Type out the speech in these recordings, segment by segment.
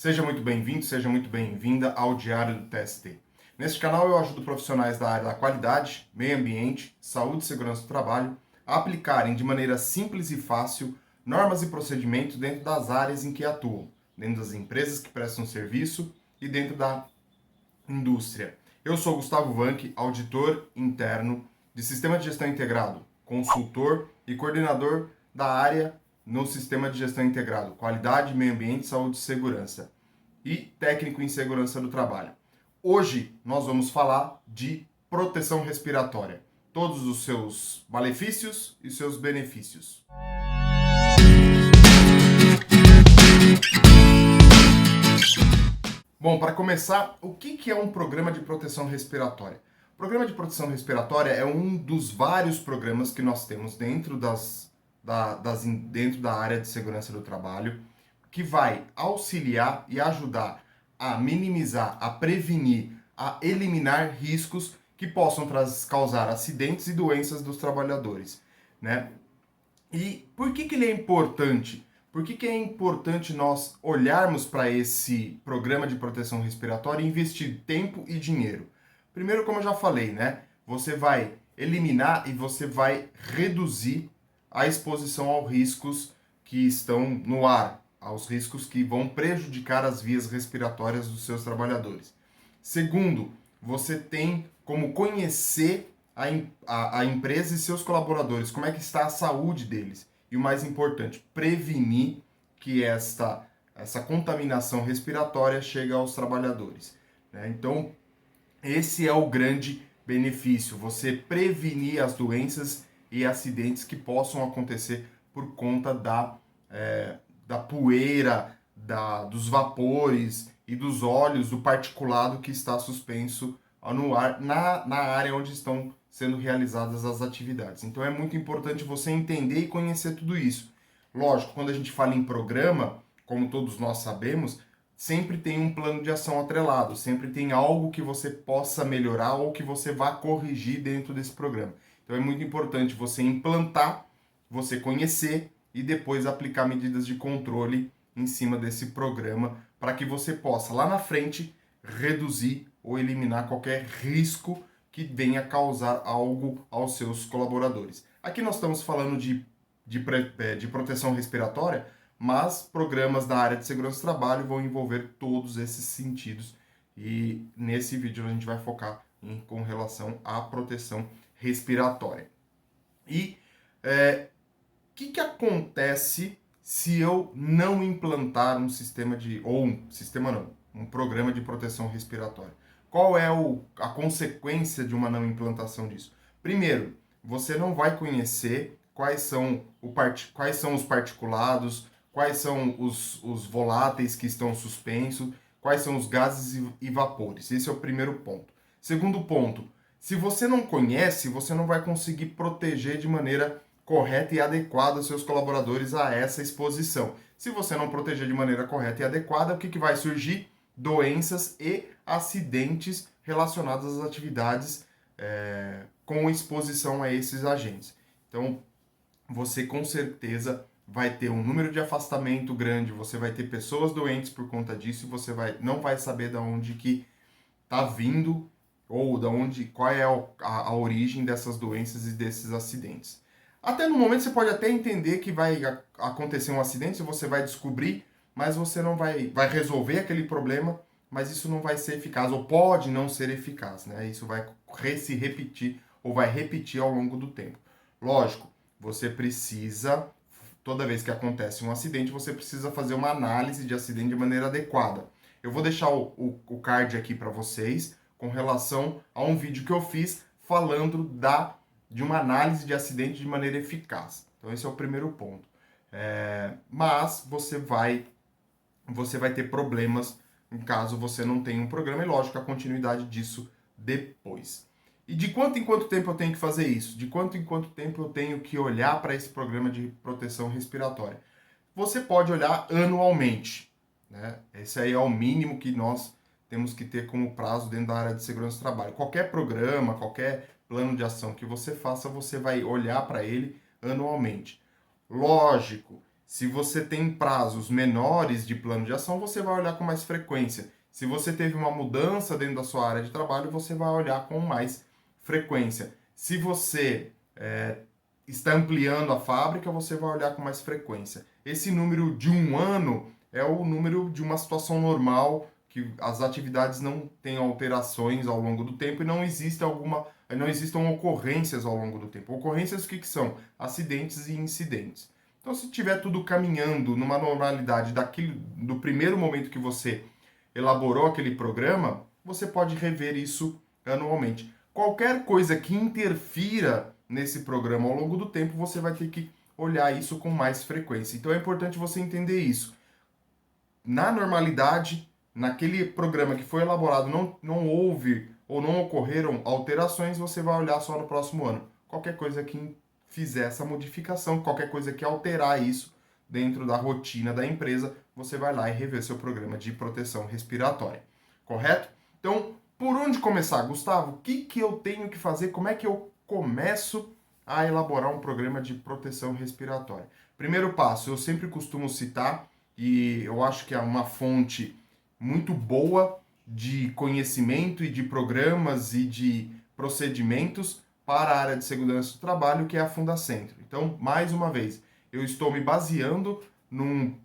Seja muito bem-vindo, seja muito bem-vinda ao Diário do TST. Neste canal eu ajudo profissionais da área da qualidade, meio ambiente, saúde e segurança do trabalho a aplicarem de maneira simples e fácil normas e procedimentos dentro das áreas em que atuam, dentro das empresas que prestam serviço e dentro da indústria. Eu sou Gustavo Vanck, auditor interno de Sistema de Gestão Integrado, consultor e coordenador da área no Sistema de Gestão Integrado, Qualidade, Meio Ambiente, Saúde e Segurança e técnico em segurança do trabalho. Hoje nós vamos falar de proteção respiratória, todos os seus malefícios e seus benefícios. Bom, para começar, o que é um programa de proteção respiratória? O programa de proteção respiratória é um dos vários programas que nós temos dentro dentro da área de segurança do trabalho, que vai auxiliar e ajudar a minimizar, a prevenir, a eliminar riscos que possam causar acidentes e doenças dos trabalhadores, né? E por que ele é importante? Por que é importante nós olharmos para esse programa de proteção respiratória e investir tempo e dinheiro? Primeiro, como eu já falei, né? Você vai eliminar e você vai reduzir a exposição aos riscos que estão no ar, aos riscos que vão prejudicar as vias respiratórias dos seus trabalhadores. Segundo, você tem como conhecer a empresa e seus colaboradores, como é que está a saúde deles. E o mais importante, prevenir que essa contaminação respiratória chegue aos trabalhadores, né? Então, esse é o grande benefício, você prevenir as doenças e acidentes que possam acontecer por conta da poeira, dos vapores e dos óleos, do particulado que está suspenso no ar, na área onde estão sendo realizadas as atividades. Então é muito importante você entender e conhecer tudo isso. Lógico, quando a gente fala em programa, como todos nós sabemos, sempre tem um plano de ação atrelado, sempre tem algo que você possa melhorar ou que você vá corrigir dentro desse programa. Então é muito importante você implantar, você conhecer e depois aplicar medidas de controle em cima desse programa para que você possa lá na frente reduzir ou eliminar qualquer risco que venha causar algo aos seus colaboradores. Aqui nós estamos falando de proteção respiratória, mas programas da área de segurança do trabalho vão envolver todos esses sentidos e nesse vídeo a gente vai focar com relação à proteção respiratória. E que acontece se eu não implantar um programa de proteção respiratória? Qual é a consequência de uma não implantação disso? Primeiro, você não vai conhecer quais são os particulados, quais são os voláteis que estão suspensos, quais são os gases e vapores. Esse é o primeiro ponto. Segundo ponto, se você não conhece, você não vai conseguir proteger de maneira correta e adequada os seus colaboradores a essa exposição. Se você não proteger de maneira correta e adequada, o que vai surgir? Doenças e acidentes relacionados às atividades com exposição a esses agentes. Então, você com certeza vai ter um número de afastamento grande, você vai ter pessoas doentes por conta disso e você não vai saber de onde que está vindo ou qual é a origem dessas doenças e desses acidentes. Até no momento você pode até entender que vai acontecer um acidente, você vai descobrir, mas você não vai resolver aquele problema, mas isso não vai ser eficaz, ou pode não ser eficaz, né? Isso vai se repetir, ou vai repetir ao longo do tempo. Lógico, você precisa, toda vez que acontece um acidente, você precisa fazer uma análise de acidente de maneira adequada. Eu vou deixar o card aqui para vocês, com relação a um vídeo que eu fiz falando de uma análise de acidente de maneira eficaz. Então esse é o primeiro ponto. Mas você vai ter problemas em caso você não tenha um programa, e lógico, a continuidade disso depois. E de quanto em quanto tempo eu tenho que fazer isso? De quanto em quanto tempo eu tenho que olhar para esse programa de proteção respiratória? Você pode olhar anualmente, né? Esse aí é o mínimo que nós temos que ter como prazo dentro da área de segurança do trabalho. Qualquer programa, qualquer plano de ação que você faça, você vai olhar para ele anualmente. Lógico Se você tem prazos menores de plano de ação, você vai olhar com mais frequência. Se você teve uma mudança dentro da sua área de trabalho, você vai olhar com mais frequência. Se você está ampliando a fábrica, você vai olhar com mais frequência. Esse número de um ano é o número de uma situação normal, que as atividades não têm alterações ao longo do tempo e não existam ocorrências ao longo do tempo. Ocorrências o que são? Acidentes e incidentes. Então, se tiver tudo caminhando numa normalidade do primeiro momento que você elaborou aquele programa, você pode rever isso anualmente. Qualquer coisa que interfira nesse programa ao longo do tempo, você vai ter que olhar isso com mais frequência. Então é importante você entender isso. Na normalidade, naquele programa que foi elaborado, não houve ou não ocorreram alterações, você vai olhar só no próximo ano. Qualquer coisa que fizer essa modificação, qualquer coisa que alterar isso dentro da rotina da empresa, você vai lá e rever seu programa de proteção respiratória. Correto? Então, por onde começar, Gustavo? O que eu tenho que fazer? Como é que eu começo a elaborar um programa de proteção respiratória? Primeiro passo, eu sempre costumo citar, e eu acho que é uma fonte muito boa de conhecimento e de programas e de procedimentos para a área de segurança do trabalho, que é a Fundacentro. Então, mais uma vez, eu estou me baseando num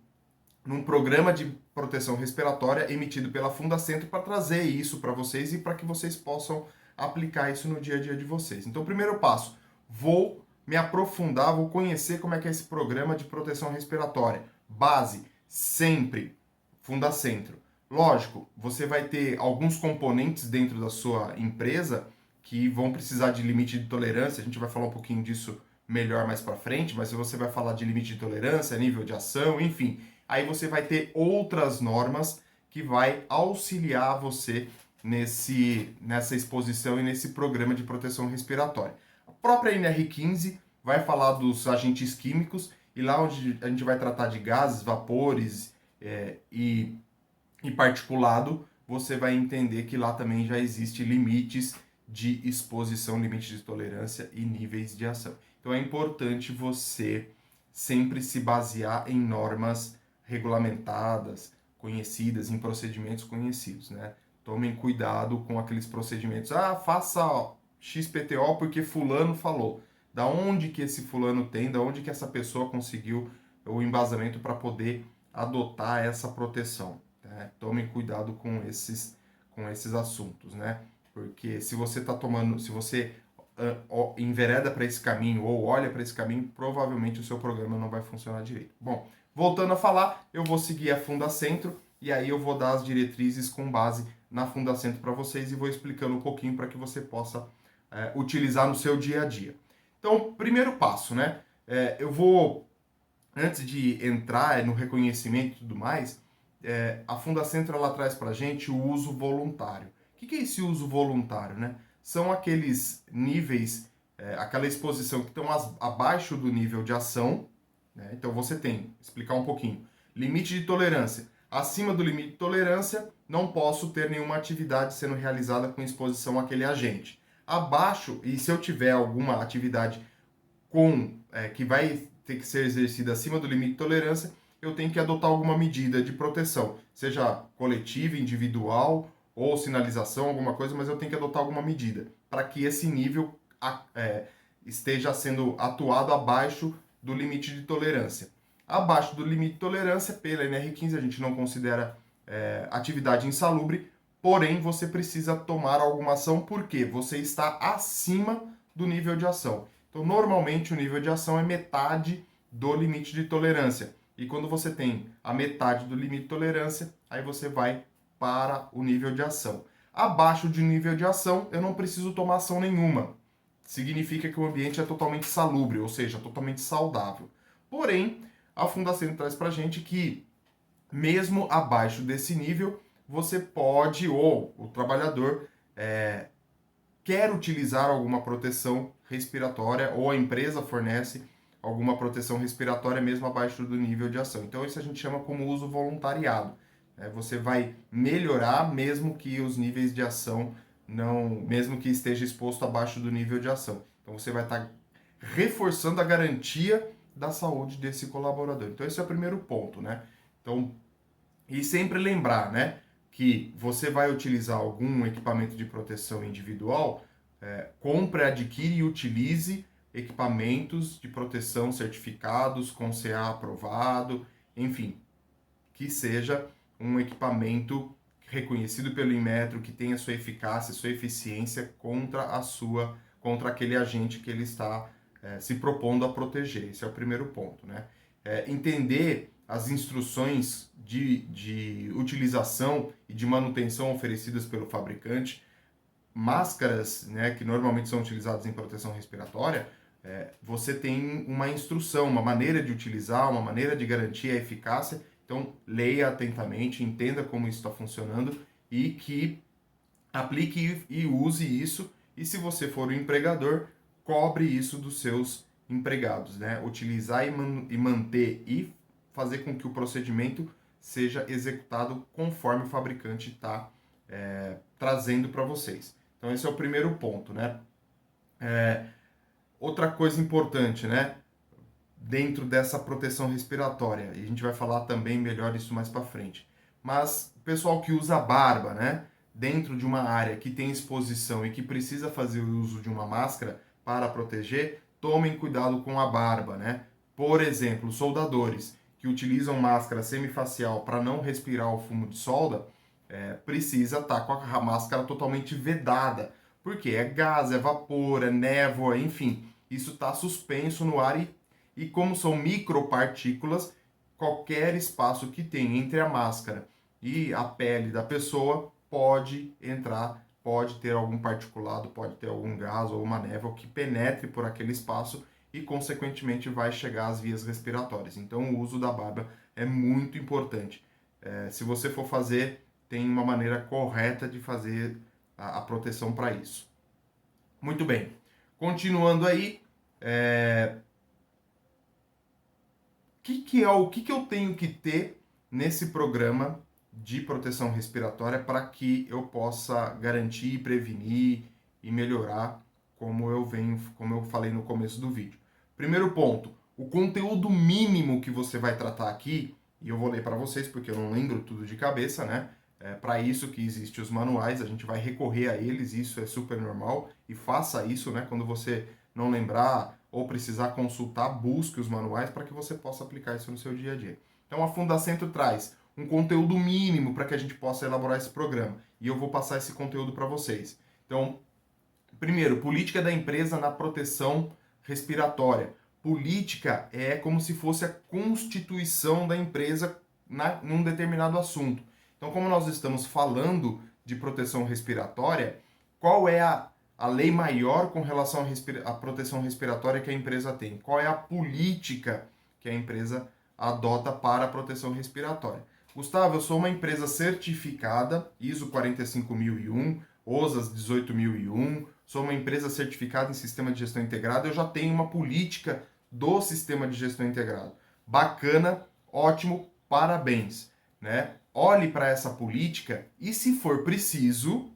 programa de proteção respiratória emitido pela Fundacentro para trazer isso para vocês e para que vocês possam aplicar isso no dia a dia de vocês. Então, primeiro passo, vou me aprofundar, vou conhecer como é que é esse programa de proteção respiratória. Base, sempre, Fundacentro. Lógico, você vai ter alguns componentes dentro da sua empresa que vão precisar de limite de tolerância, a gente vai falar um pouquinho disso melhor mais para frente, mas você vai falar de limite de tolerância, nível de ação, enfim. Aí você vai ter outras normas que vai auxiliar você nessa exposição e nesse programa de proteção respiratória. A própria NR15 vai falar dos agentes químicos e lá onde a gente vai tratar de gases, vapores e particulado, você vai entender que lá também já existe limites de exposição, limites de tolerância e níveis de ação. Então é importante você sempre se basear em normas regulamentadas, conhecidas, em procedimentos conhecidos, né? Tomem cuidado com aqueles procedimentos. Ah, faça XPTO porque fulano falou. Da onde que esse fulano tem, da onde que essa pessoa conseguiu o embasamento para poder adotar essa proteção, né? Tomem cuidado com esses assuntos, né? Porque se você está tomando, se você envereda para esse caminho ou olha para esse caminho, provavelmente o seu programa não vai funcionar direito. Bom, voltando a falar, eu vou seguir a Fundacentro e aí eu vou dar as diretrizes com base na Fundacentro para vocês e vou explicando um pouquinho para que você possa utilizar no seu dia a dia. Então, primeiro passo, né? Eu vou, antes de entrar no reconhecimento e tudo mais, a Fundacentro ela traz para a gente o uso voluntário. O que é esse uso voluntário, né? São aqueles níveis, aquela exposição que estão abaixo do nível de ação, né? Então você tem, explicar um pouquinho, limite de tolerância. Acima do limite de tolerância, não posso ter nenhuma atividade sendo realizada com exposição àquele agente. Abaixo, e se eu tiver alguma atividade que vai ter que ser exercida acima do limite de tolerância, eu tenho que adotar alguma medida de proteção, seja coletiva, individual ou sinalização, alguma coisa, mas eu tenho que adotar alguma medida para que esse nível esteja sendo atuado abaixo do limite de tolerância. Abaixo do limite de tolerância, pela NR15, a gente não considera atividade insalubre, porém você precisa tomar alguma ação porque você está acima do nível de ação. Então, normalmente o nível de ação é metade do limite de tolerância. E quando você tem a metade do limite de tolerância, aí você vai para o nível de ação. Abaixo de nível de ação, eu não preciso tomar ação nenhuma. Significa que o ambiente é totalmente salubre, ou seja, totalmente saudável. Porém, a Fundacentro traz para a gente que, mesmo abaixo desse nível, você pode, ou o trabalhador quer utilizar alguma proteção respiratória, ou a empresa fornece alguma proteção respiratória mesmo abaixo do nível de ação. Então isso a gente chama como uso voluntariado. Você vai melhorar mesmo que os níveis de ação mesmo que esteja exposto abaixo do nível de ação. Então você vai estar reforçando a garantia da saúde desse colaborador. Então, esse é o primeiro ponto, né? Então, e sempre lembrar, né, que você vai utilizar algum equipamento de proteção individual, compre, adquire e utilize equipamentos de proteção certificados, com CA aprovado, enfim, que seja um equipamento reconhecido pelo Inmetro, que tenha sua eficácia, sua eficiência contra aquele agente que ele está se propondo a proteger. Esse é o primeiro ponto, né? Entender as instruções de utilização e de manutenção oferecidas pelo fabricante, máscaras, né, que normalmente são utilizadas em proteção respiratória, você tem uma instrução, uma maneira de utilizar, uma maneira de garantir a eficácia. Então, leia atentamente, entenda como isso está funcionando e que aplique e use isso. E se você for o empregador, cobre isso dos seus empregados, né? Utilizar e manter e fazer com que o procedimento seja executado conforme o fabricante está trazendo para vocês. Então, esse é o primeiro ponto, né? Outra coisa importante, né? Dentro dessa proteção respiratória, e a gente vai falar também melhor isso mais para frente. Mas o pessoal que usa barba, né? Dentro de uma área que tem exposição e que precisa fazer o uso de uma máscara para proteger, tomem cuidado com a barba, né? Por exemplo, soldadores que utilizam máscara semifacial para não respirar o fumo de solda, precisa estar com a máscara totalmente vedada, porque é gás, é vapor, é névoa, enfim, isso está suspenso no ar e como são micropartículas, qualquer espaço que tem entre a máscara e a pele da pessoa pode entrar, pode ter algum particulado, pode ter algum gás ou uma névoa que penetre por aquele espaço e, consequentemente, vai chegar às vias respiratórias. Então, o uso da barba é muito importante. Se você for fazer, tem uma maneira correta de fazer a proteção para isso. Muito bem. Continuando aí, o que eu tenho que ter nesse programa de proteção respiratória para que eu possa garantir, prevenir e melhorar, como eu falei no começo do vídeo. Primeiro ponto, o conteúdo mínimo que você vai tratar aqui, e eu vou ler para vocês porque eu não lembro tudo de cabeça, né? Para isso que existem os manuais, a gente vai recorrer a eles, isso é super normal, e faça isso, né? Quando você não lembrar ou precisar consultar, busque os manuais para que você possa aplicar isso no seu dia a dia. Então a Fundacentro traz um conteúdo mínimo para que a gente possa elaborar esse programa, e eu vou passar esse conteúdo para vocês. Então, primeiro, política da empresa na proteção respiratória. Política é como se fosse a constituição da empresa num determinado assunto. Então, como nós estamos falando de proteção respiratória, qual é a lei maior com relação à proteção respiratória que a empresa tem? Qual é a política que a empresa adota para a proteção respiratória? Gustavo, eu sou uma empresa certificada, ISO 45001, OSAS 18001, sou uma empresa certificada em sistema de gestão integrada, eu já tenho uma política do sistema de gestão integrado. Bacana, ótimo, parabéns, né? Olhe para essa política e, se for preciso,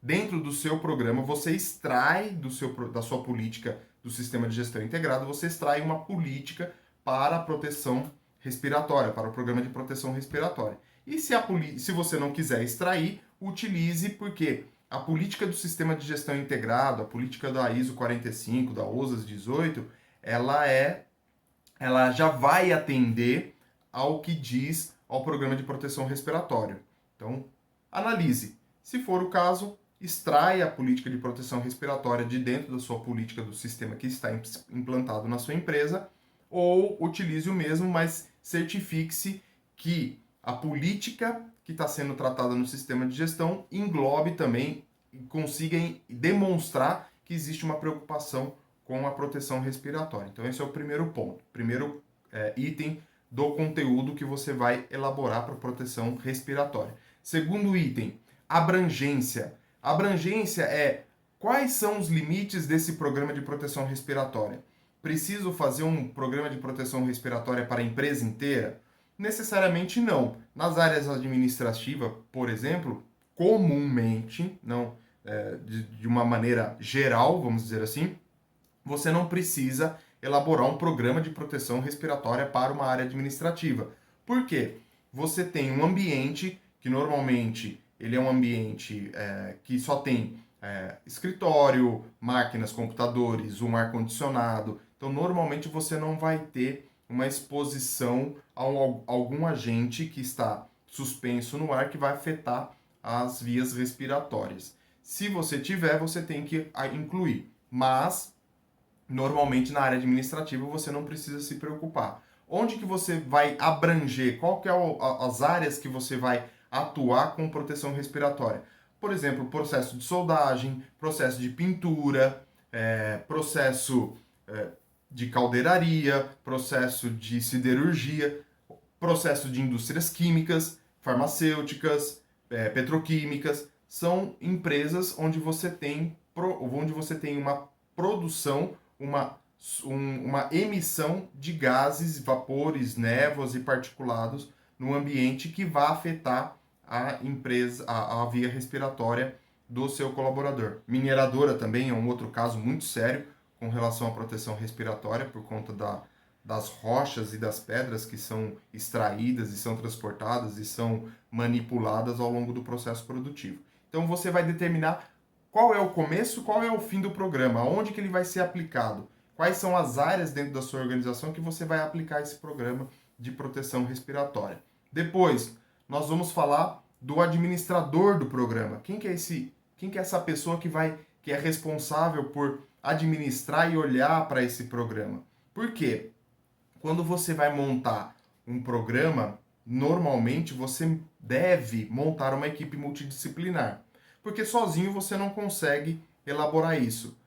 dentro do seu programa, você extrai da sua política do sistema de gestão integrado, você extrai uma política para a proteção respiratória, para o programa de proteção respiratória. E se você não quiser extrair, utilize, porque a política do sistema de gestão integrado, a política da ISO 45, da OSAS 18, ela já vai atender ao que diz ao programa de proteção respiratória. Então, analise. Se for o caso, extraia a política de proteção respiratória de dentro da sua política do sistema que está implantado na sua empresa, ou utilize o mesmo, mas certifique-se que a política que está sendo tratada no sistema de gestão englobe também e consiga demonstrar que existe uma preocupação com a proteção respiratória. Então, esse é o primeiro ponto, primeiro item do conteúdo que você vai elaborar para proteção respiratória. Segundo item, abrangência. Abrangência é quais são os limites desse programa de proteção respiratória. Preciso fazer um programa de proteção respiratória para a empresa inteira? Necessariamente não. Nas áreas administrativas, por exemplo, comumente, não de uma maneira geral, vamos dizer assim, você não precisa elaborar um programa de proteção respiratória para uma área administrativa. Por quê? Você tem um ambiente que normalmente ele é um ambiente que só tem escritório, máquinas, computadores, um ar-condicionado. Então, normalmente você não vai ter uma exposição a algum agente que está suspenso no ar que vai afetar as vias respiratórias. Se você tiver, você tem que incluir. Mas, normalmente na área administrativa você não precisa se preocupar. Onde que você vai abranger? Qual que é as áreas que você vai atuar com proteção respiratória? Por exemplo, processo de soldagem, processo de pintura, processo de caldeiraria, processo de siderurgia, processo de indústrias químicas, farmacêuticas, petroquímicas. São empresas onde você tem uma produção, uma emissão de gases, vapores, névoas e particulados no ambiente que vai afetar a empresa, a via respiratória do seu colaborador. Mineradora também é um outro caso muito sério com relação à proteção respiratória por conta das rochas e das pedras que são extraídas e são transportadas e são manipuladas ao longo do processo produtivo. Então você vai determinar qual é o começo, qual é o fim do programa, onde que ele vai ser aplicado, quais são as áreas dentro da sua organização que você vai aplicar esse programa de proteção respiratória. Depois, nós vamos falar do administrador do programa. Quem que é essa pessoa que é responsável por administrar e olhar para esse programa? Por quê? Quando você vai montar um programa, normalmente você deve montar uma equipe multidisciplinar, porque sozinho você não consegue elaborar isso,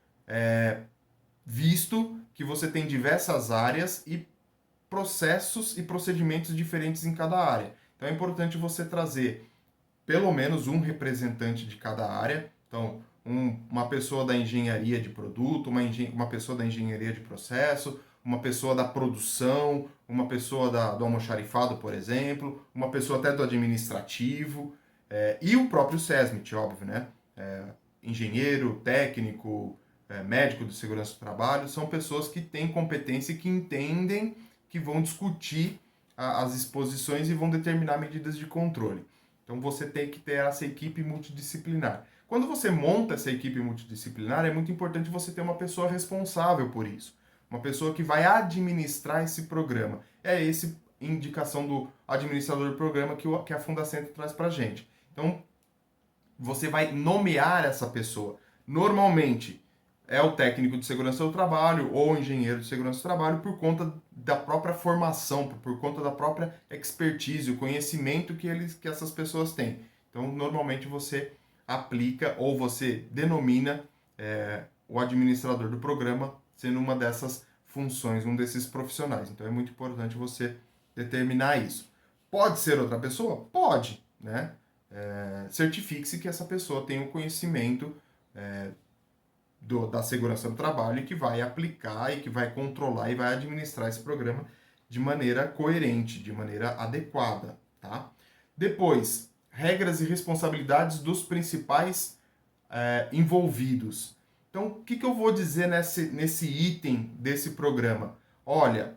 visto que você tem diversas áreas e processos e procedimentos diferentes em cada área. Então é importante você trazer pelo menos um representante de cada área. Então, uma pessoa da engenharia de produto, uma pessoa da engenharia de processo, uma pessoa da produção, uma pessoa do almoxarifado, por exemplo, uma pessoa até do administrativo, e o próprio SESMIT, óbvio, né? Engenheiro, técnico, médico de segurança do trabalho, são pessoas que têm competência e que entendem, que vão discutir as exposições e vão determinar medidas de controle. Então você tem que ter essa equipe multidisciplinar. Quando você monta essa equipe multidisciplinar, é muito importante você ter uma pessoa responsável por isso. Uma pessoa que vai administrar esse programa. É essa indicação do administrador do programa que a Fundacentro traz para a gente. Então, você vai nomear essa pessoa. Normalmente, é o técnico de segurança do trabalho ou o engenheiro de segurança do trabalho por conta da própria formação, por conta da própria expertise, o conhecimento que essas pessoas têm. Então, normalmente você aplica ou você denomina o administrador do programa sendo uma dessas funções, um desses profissionais. Então, é muito importante você determinar isso. Pode ser outra pessoa? Pode, né? Certifique-se que essa pessoa tem o conhecimento da segurança do trabalho e que vai aplicar e que vai controlar e vai administrar esse programa de maneira coerente, de maneira adequada, tá? Depois, regras e responsabilidades dos principais envolvidos. Então, o que eu vou dizer nesse item desse programa? Olha,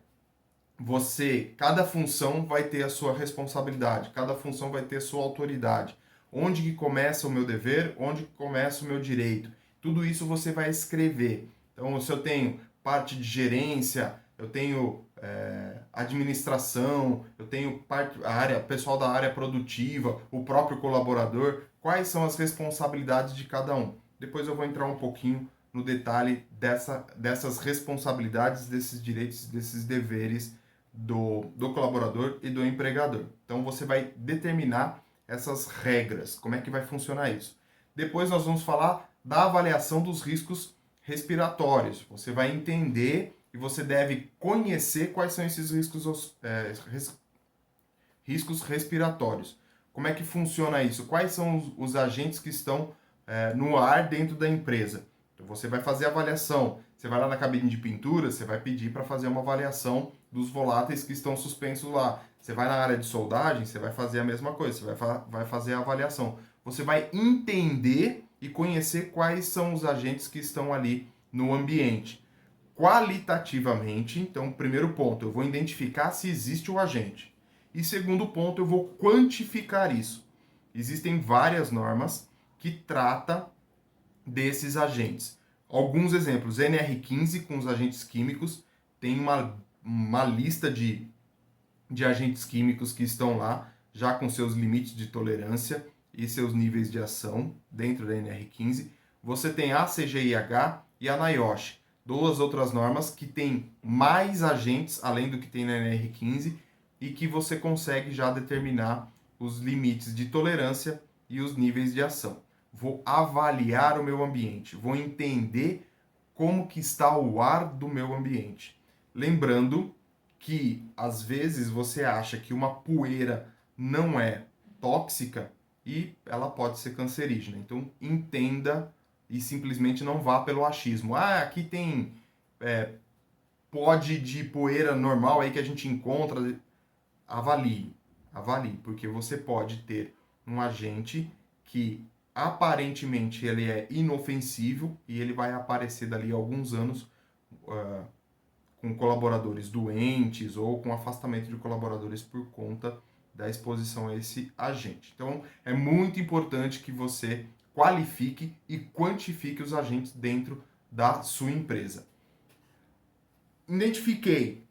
cada função vai ter a sua responsabilidade, cada função vai ter a sua autoridade. Onde que começa o meu dever, onde que começa o meu direito. Tudo isso você vai escrever. Então, se eu tenho parte de gerência, eu tenho administração, eu tenho pessoal da área produtiva, o próprio colaborador, quais são as responsabilidades de cada um. Depois eu vou entrar um pouquinho no detalhe dessas responsabilidades, desses direitos, desses deveres do colaborador e do empregador. Então você vai determinar essas regras, como é que vai funcionar isso. Depois nós vamos falar da avaliação dos riscos respiratórios. Você vai entender e você deve conhecer quais são esses riscos respiratórios. Como é que funciona isso? Quais são os agentes que estão no ar dentro da empresa? Então você vai fazer a avaliação. Você vai lá na cabine de pintura, você vai pedir para fazer uma avaliação dos voláteis que estão suspensos lá. Você vai na área de soldagem, você vai fazer a mesma coisa, você vai fazer a avaliação. Você vai entender e conhecer quais são os agentes que estão ali no ambiente. qualitativamente. Então, primeiro ponto, eu vou identificar se existe o agente. E segundo ponto, eu vou quantificar isso. Existem várias normas que tratam desses agentes. Alguns exemplos, NR15 com os agentes químicos, tem uma lista de agentes químicos que estão lá, já com seus limites de tolerância e seus níveis de ação dentro da NR15. Você tem a CGIH e a NIOSH, duas outras normas que têm mais agentes além do que tem na NR15 e que você consegue já determinar os limites de tolerância e os níveis de ação. Vou avaliar o meu ambiente, vou entender como que está o ar do meu ambiente. Lembrando que às vezes você acha que uma poeira não é tóxica e ela pode ser cancerígena. Então entenda e simplesmente não vá pelo achismo. Ah, aqui tem pó de poeira normal aí que a gente encontra. Avalie, porque você pode ter um agente que aparentemente ele é inofensivo e ele vai aparecer dali a alguns anos com colaboradores doentes ou com afastamento de colaboradores por conta da exposição a esse agente. Então, é muito importante que você qualifique e quantifique os agentes dentro da sua empresa. Identifiquei,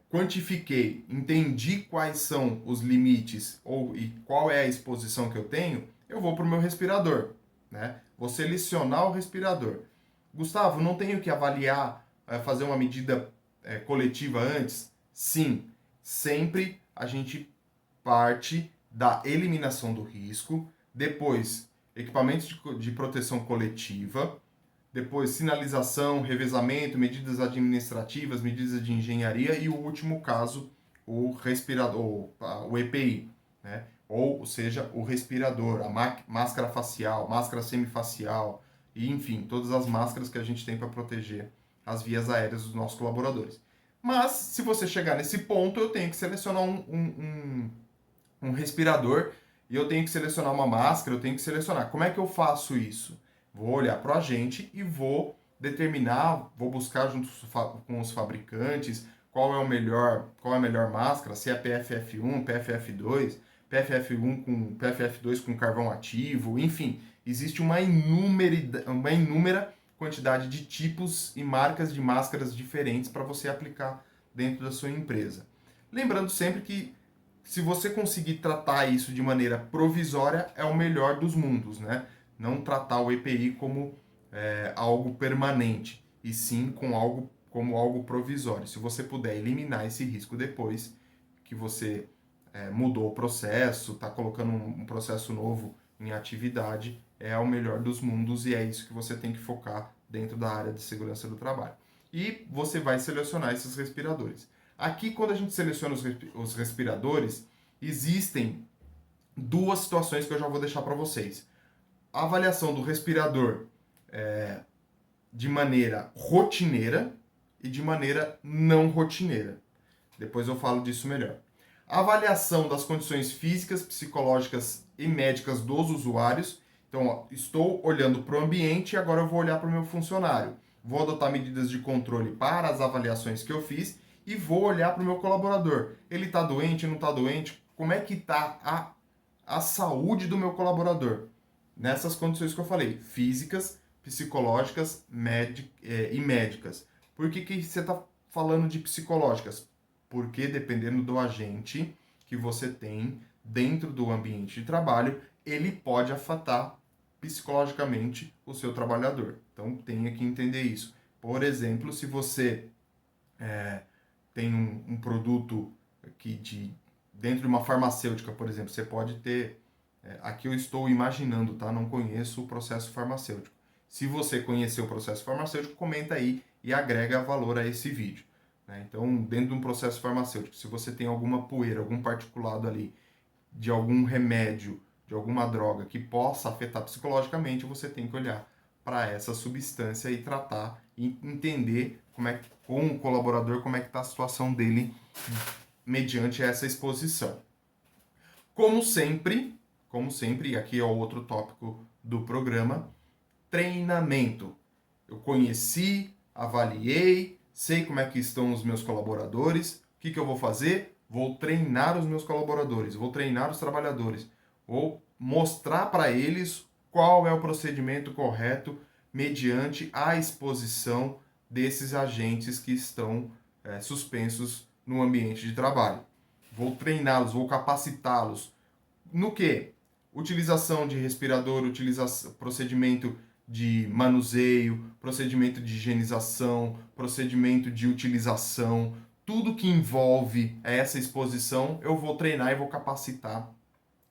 quantifiquei, entendi quais são os limites e qual é a exposição que eu tenho, eu vou para o meu respirador, né? Vou selecionar o respirador. Gustavo, não tenho que avaliar, fazer uma medida coletiva antes? Sim, sempre a gente parte da eliminação do risco, depois equipamentos de proteção coletiva, depois sinalização, revezamento, medidas administrativas, medidas de engenharia e o último caso, o respirador, o EPI, né? Ou seja, o respirador, a máscara facial, máscara semifacial, e enfim, todas as máscaras que a gente tem para proteger as vias aéreas dos nossos colaboradores. Mas, se você chegar nesse ponto, eu tenho que selecionar um respirador e eu tenho que selecionar uma máscara, eu tenho que selecionar. Como é que eu faço isso? Vou olhar para o agente e vou determinar, vou buscar junto com os fabricantes qual é a melhor máscara, se é PFF1, PFF2, PFF1 com PFF2 com carvão ativo, enfim, existe uma inúmera quantidade de tipos e marcas de máscaras diferentes para você aplicar dentro da sua empresa. Lembrando sempre que se você conseguir tratar isso de maneira provisória, é o melhor dos mundos, né? Não tratar o EPI como algo permanente, e sim como algo provisório. Se você puder eliminar esse risco depois que você mudou o processo, está colocando um processo novo em atividade, é o melhor dos mundos e é isso que você tem que focar dentro da área de segurança do trabalho. E você vai selecionar esses respiradores. Aqui, quando a gente seleciona os respiradores, existem duas situações que eu já vou deixar para vocês. A avaliação do respirador de maneira rotineira e de maneira não rotineira. Depois eu falo disso melhor. A avaliação das condições físicas, psicológicas e médicas dos usuários. Então, estou olhando para o ambiente e agora eu vou olhar para o meu funcionário. Vou adotar medidas de controle para as avaliações que eu fiz e vou olhar para o meu colaborador. Ele está doente, não está doente? Como é que está a saúde do meu colaborador? Nessas condições que eu falei, físicas, psicológicas e médicas. Por que você está falando de psicológicas? Porque dependendo do agente que você tem dentro do ambiente de trabalho, ele pode afetar psicologicamente o seu trabalhador. Então, tenha que entender isso. Por exemplo, se você tem um produto dentro de uma farmacêutica, por exemplo, você pode ter... aqui eu estou imaginando, tá? Não conheço o processo farmacêutico. Se você conhecer o processo farmacêutico, comenta aí e agrega valor a esse vídeo. Né? Então, dentro de um processo farmacêutico, se você tem alguma poeira, algum particulado ali, de algum remédio, de alguma droga que possa afetar psicologicamente, você tem que olhar para essa substância e tratar e entender com o colaborador como é que está a situação dele mediante essa exposição. Como sempre, e aqui é o outro tópico do programa, treinamento. Eu conheci avaliei, sei como é que estão os meus colaboradores, o que eu vou fazer? Vou treinar os meus colaboradores, vou treinar os trabalhadores, vou mostrar para eles qual é o procedimento correto mediante a exposição desses agentes que estão suspensos no ambiente de trabalho. Vou treiná-los, vou capacitá-los. No que? Utilização de respirador, procedimento de manuseio, procedimento de higienização, procedimento de utilização, tudo que envolve essa exposição, eu vou treinar e vou capacitar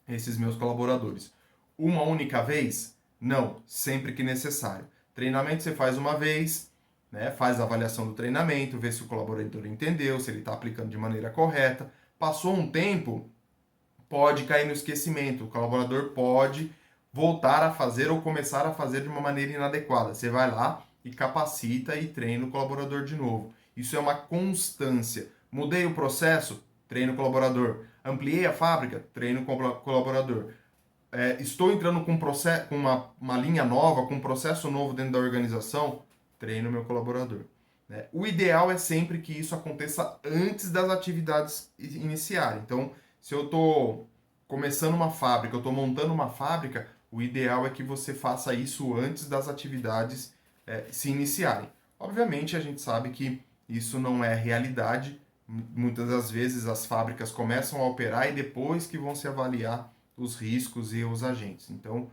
esses meus colaboradores. Uma única vez? Não, sempre que necessário. Treinamento você faz uma vez, né? Faz a avaliação do treinamento, vê se o colaborador entendeu, se ele está aplicando de maneira correta. Passou um tempo, pode cair no esquecimento. O colaborador pode voltar a fazer ou começar a fazer de uma maneira inadequada. Você vai lá e capacita e treina o colaborador de novo. Isso é uma constância. Mudei o processo? Treino o colaborador. Ampliei a fábrica? Treino o colaborador. Estou entrando com uma linha nova, com um processo novo dentro da organização? Treino o meu colaborador. O ideal é sempre que isso aconteça antes das atividades iniciarem. Então, se eu estou começando uma fábrica, eu estou montando uma fábrica, o ideal é que você faça isso antes das atividades se iniciarem. Obviamente, a gente sabe que isso não é realidade. Muitas das vezes as fábricas começam a operar e depois que vão se avaliar os riscos e os agentes. Então,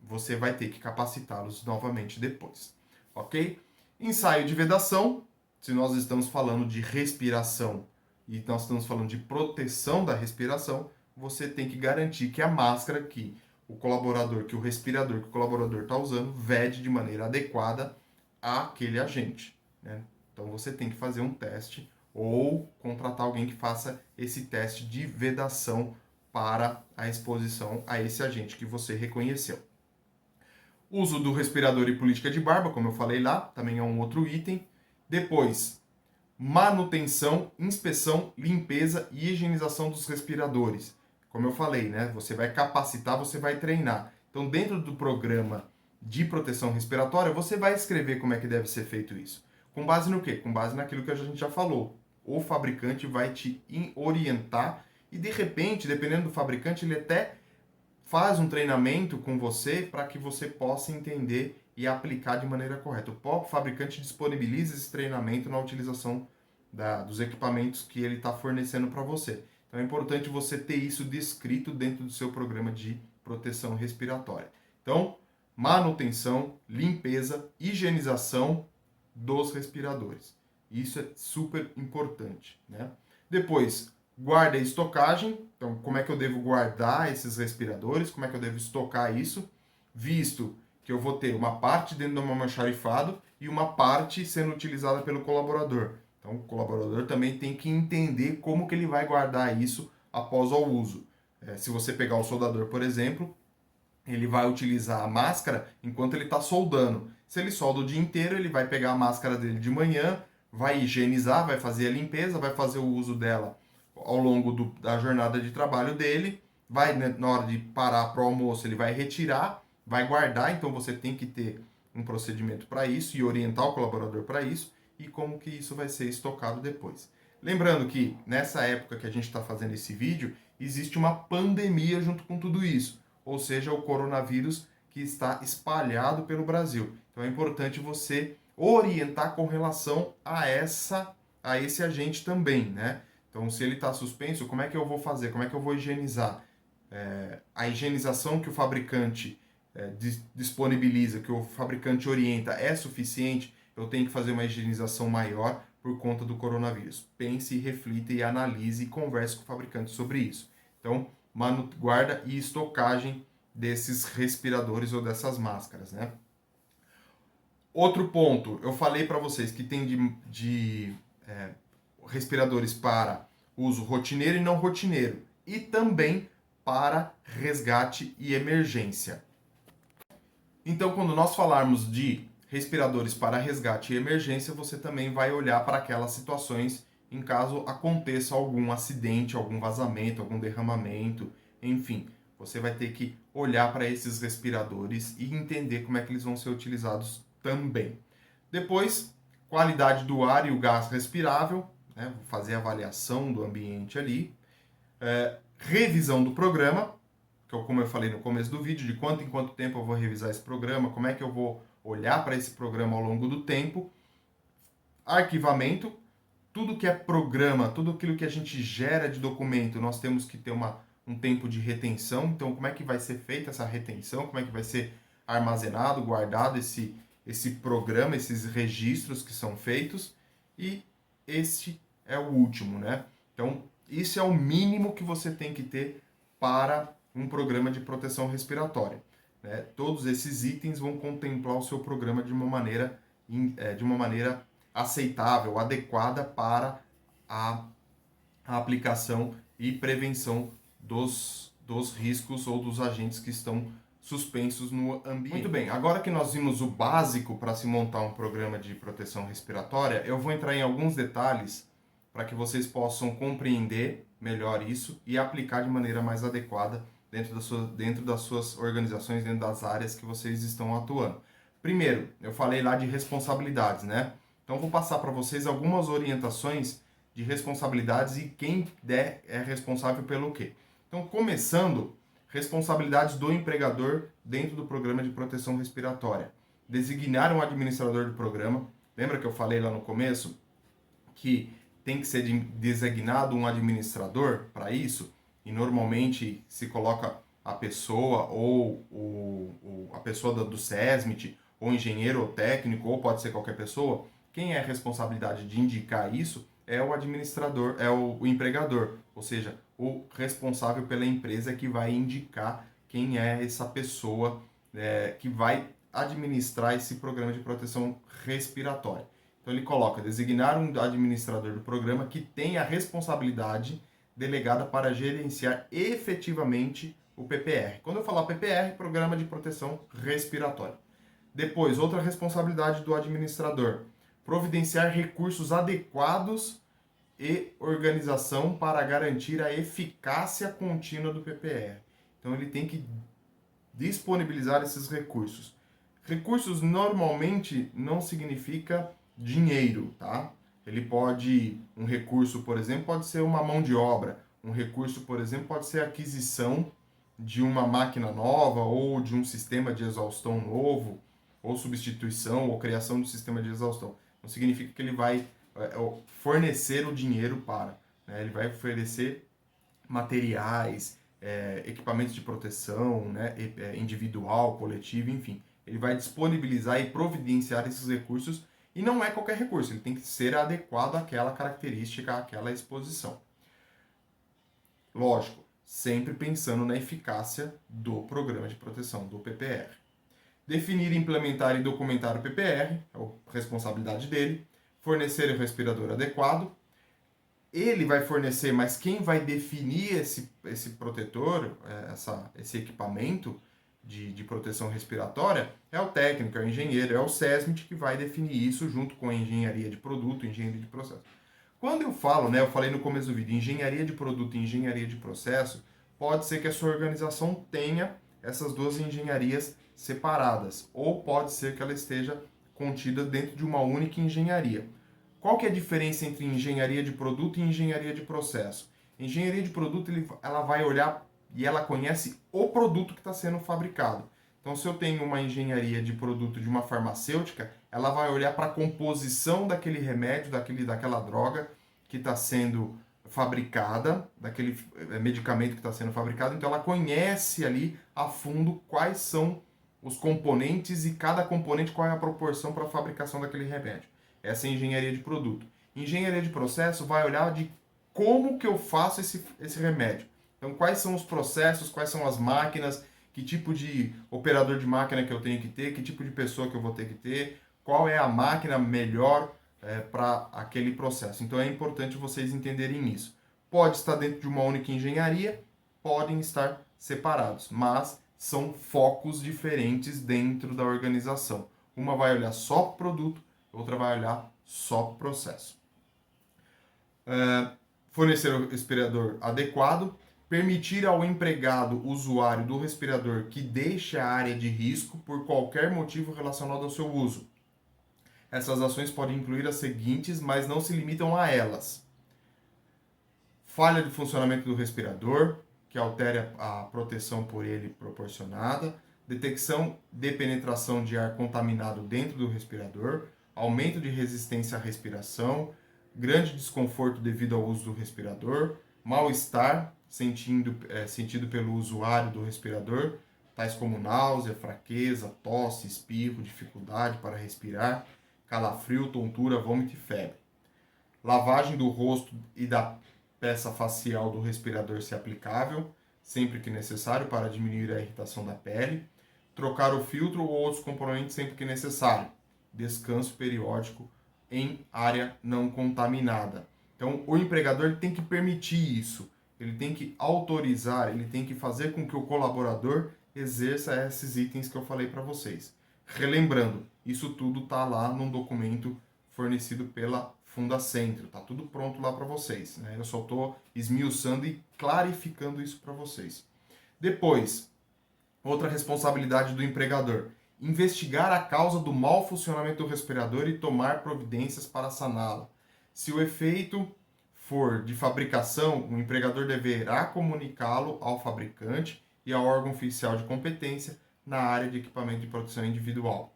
você vai ter que capacitá-los novamente depois. Ok? Ensaio de vedação, se nós estamos falando de respiração e nós estamos falando de proteção da respiração, você tem que garantir que a máscara que o respirador que o colaborador está usando vede de maneira adequada àquele agente. Né? Então você tem que fazer um teste ou contratar alguém que faça esse teste de vedação para a exposição a esse agente que você reconheceu. Uso do respirador e política de barba, como eu falei lá, também é um outro item. Depois, manutenção, inspeção, limpeza e higienização dos respiradores. Como eu falei, né? Você vai capacitar, você vai treinar. Então, dentro do programa de proteção respiratória, você vai escrever como é que deve ser feito isso. Com base no quê? Com base naquilo que a gente já falou. O fabricante vai te orientar e, de repente, dependendo do fabricante, ele até faz um treinamento com você para que você possa entender e aplicar de maneira correta. O próprio fabricante disponibiliza esse treinamento na utilização dos equipamentos que ele está fornecendo para você. Então é importante você ter isso descrito dentro do seu programa de proteção respiratória. Então, manutenção, limpeza, higienização dos respiradores. Isso é super importante, né? Depois, guarda e estocagem. Então, como é que eu devo guardar esses respiradores? Como é que eu devo estocar isso? Visto que eu vou ter uma parte dentro do meu almoxarifado e uma parte sendo utilizada pelo colaborador. Então, o colaborador também tem que entender como que ele vai guardar isso após o uso. Se você pegar o soldador, por exemplo, ele vai utilizar a máscara enquanto ele está soldando. Se ele solda o dia inteiro, ele vai pegar a máscara dele de manhã, vai higienizar, vai fazer a limpeza, vai fazer o uso dela ao longo da jornada de trabalho dele, vai, né, na hora de parar para o almoço, ele vai retirar, vai guardar, então você tem que ter um procedimento para isso e orientar o colaborador para isso e como que isso vai ser estocado depois. Lembrando que nessa época que a gente está fazendo esse vídeo, existe uma pandemia junto com tudo isso, ou seja, o coronavírus que está espalhado pelo Brasil. Então é importante você orientar com relação a esse agente também, né? Então, se ele está suspenso, como é que eu vou fazer? Como é que eu vou higienizar? A higienização que o fabricante disponibiliza, que o fabricante orienta, é suficiente? Eu tenho que fazer uma higienização maior por conta do coronavírus. Pense, reflita e analise e converse com o fabricante sobre isso. Então, guarda e estocagem desses respiradores ou dessas máscaras, né? Outro ponto, eu falei para vocês que tem respiradores para uso rotineiro e não rotineiro, e também para resgate e emergência. Então, quando nós falarmos de respiradores para resgate e emergência, você também vai olhar para aquelas situações em caso aconteça algum acidente, algum vazamento, algum derramamento, enfim. Você vai ter que olhar para esses respiradores e entender como é que eles vão ser utilizados também. Depois, qualidade do ar e o gás respirável, né? Vou fazer a avaliação do ambiente ali. Revisão do programa, que é como eu falei no começo do vídeo, de quanto em quanto tempo eu vou revisar esse programa, como é que eu vou olhar para esse programa ao longo do tempo. Arquivamento, tudo que é programa, tudo aquilo que a gente gera de documento, nós temos que ter um tempo de retenção. Então, como é que vai ser feita essa retenção? Como é que vai ser armazenado, guardado esse programa, esses registros que são feitos? E este é o último, né? Então, isso é o mínimo que você tem que ter para um programa de proteção respiratória, né? Todos esses itens vão contemplar o seu programa de uma maneira aceitável, adequada para a aplicação e prevenção dos riscos ou dos agentes que estão suspensos no ambiente. Muito bem, agora que nós vimos o básico para se montar um programa de proteção respiratória, eu vou entrar em alguns detalhes para que vocês possam compreender melhor isso e aplicar de maneira mais adequada dentro das suas organizações, dentro das áreas que vocês estão atuando. Primeiro, eu falei lá de responsabilidades, né? Então, vou passar para vocês algumas orientações de responsabilidades e quem é responsável pelo quê. Então, começando, responsabilidades do empregador dentro do programa de proteção respiratória. Designar um administrador do programa. Lembra que eu falei lá no começo que tem que ser designado um administrador para isso? E normalmente se coloca a pessoa ou a pessoa do SESMIT, ou engenheiro ou técnico, ou pode ser qualquer pessoa. Quem é a responsabilidade de indicar isso é o administrador, é o empregador, ou seja, o responsável pela empresa que vai indicar quem é essa pessoa que vai administrar esse programa de proteção respiratória. Então ele coloca designar um administrador do programa que tem a responsabilidade delegada para gerenciar efetivamente o PPR. Quando eu falar PPR, Programa de Proteção Respiratória. Depois, outra responsabilidade do administrador: providenciar recursos adequados e organização para garantir a eficácia contínua do PPR. Então ele tem que disponibilizar esses recursos. Recursos normalmente não significa dinheiro, tá? Um recurso, por exemplo, pode ser uma mão de obra. Um recurso, por exemplo, pode ser a aquisição de uma máquina nova ou de um sistema de exaustão novo, ou substituição ou criação do sistema de exaustão. Não significa que ele vai fornecer o dinheiro para, né? Ele vai oferecer materiais, equipamentos de proteção, né? Individual, coletivo, enfim. Ele vai disponibilizar e providenciar esses recursos, e não é qualquer recurso, ele tem que ser adequado àquela característica, àquela exposição. Lógico, sempre pensando na eficácia do programa de proteção, do PPR. Definir, implementar e documentar o PPR, é a responsabilidade dele. Fornecer o respirador adequado. Ele vai fornecer, mas quem vai definir esse protetor, esse equipamento de proteção respiratória, é o técnico, é o engenheiro, é o SESMIT que vai definir isso junto com a engenharia de produto, engenharia de processo. Quando eu falo, né, eu falei no começo do vídeo, engenharia de produto e engenharia de processo, pode ser que a sua organização tenha essas duas engenharias separadas, ou pode ser que ela esteja contida dentro de uma única engenharia. Qual que é a diferença entre engenharia de produto e engenharia de processo? Engenharia de produto, ela vai olhar e ela conhece o produto que está sendo fabricado. Então, se eu tenho uma engenharia de produto de uma farmacêutica, ela vai olhar para a composição daquele remédio, daquela droga que está sendo fabricada, daquele medicamento que está sendo fabricado. Então, ela conhece ali a fundo quais são os componentes e cada componente qual é a proporção para a fabricação daquele remédio. Essa é a engenharia de produto. Engenharia de processo vai olhar de como que eu faço esse remédio. Então, quais são os processos, quais são as máquinas, que tipo de operador de máquina que eu tenho que ter, que tipo de pessoa que eu vou ter que ter, qual é a máquina melhor para aquele processo. Então, é importante vocês entenderem isso. Pode estar dentro de uma única engenharia, podem estar separados, mas são focos diferentes dentro da organização. Uma vai olhar só para o produto, outra vai olhar só para o processo. Fornecer o respirador adequado, permitir ao empregado usuário do respirador que deixe a área de risco por qualquer motivo relacionado ao seu uso. Essas ações podem incluir as seguintes, mas não se limitam a elas: falha de funcionamento do respirador, que altere a proteção por ele proporcionada, detecção de penetração de ar contaminado dentro do respirador, aumento de resistência à respiração, grande desconforto devido ao uso do respirador, mal-estar sentido pelo usuário do respirador, tais como náusea, fraqueza, tosse, espirro, dificuldade para respirar, calafrio, tontura, vômito e febre. Lavagem do rosto e da peça facial do respirador se aplicável, sempre que necessário para diminuir a irritação da pele. Trocar o filtro ou outros componentes sempre que necessário. Descanso periódico em área não contaminada. Então, o empregador tem que permitir isso. Ele tem que autorizar, ele tem que fazer com que o colaborador exerça esses itens que eu falei para vocês. Relembrando, isso tudo está lá num documento fornecido pela Fundacentro. Está tudo pronto lá para vocês, né? Eu só estou esmiuçando e clarificando isso para vocês. Depois, outra responsabilidade do empregador: investigar a causa do mau funcionamento do respirador e tomar providências para saná-la. Se o efeito for de fabricação, o empregador deverá comunicá-lo ao fabricante e ao órgão oficial de competência na área de equipamento de proteção individual.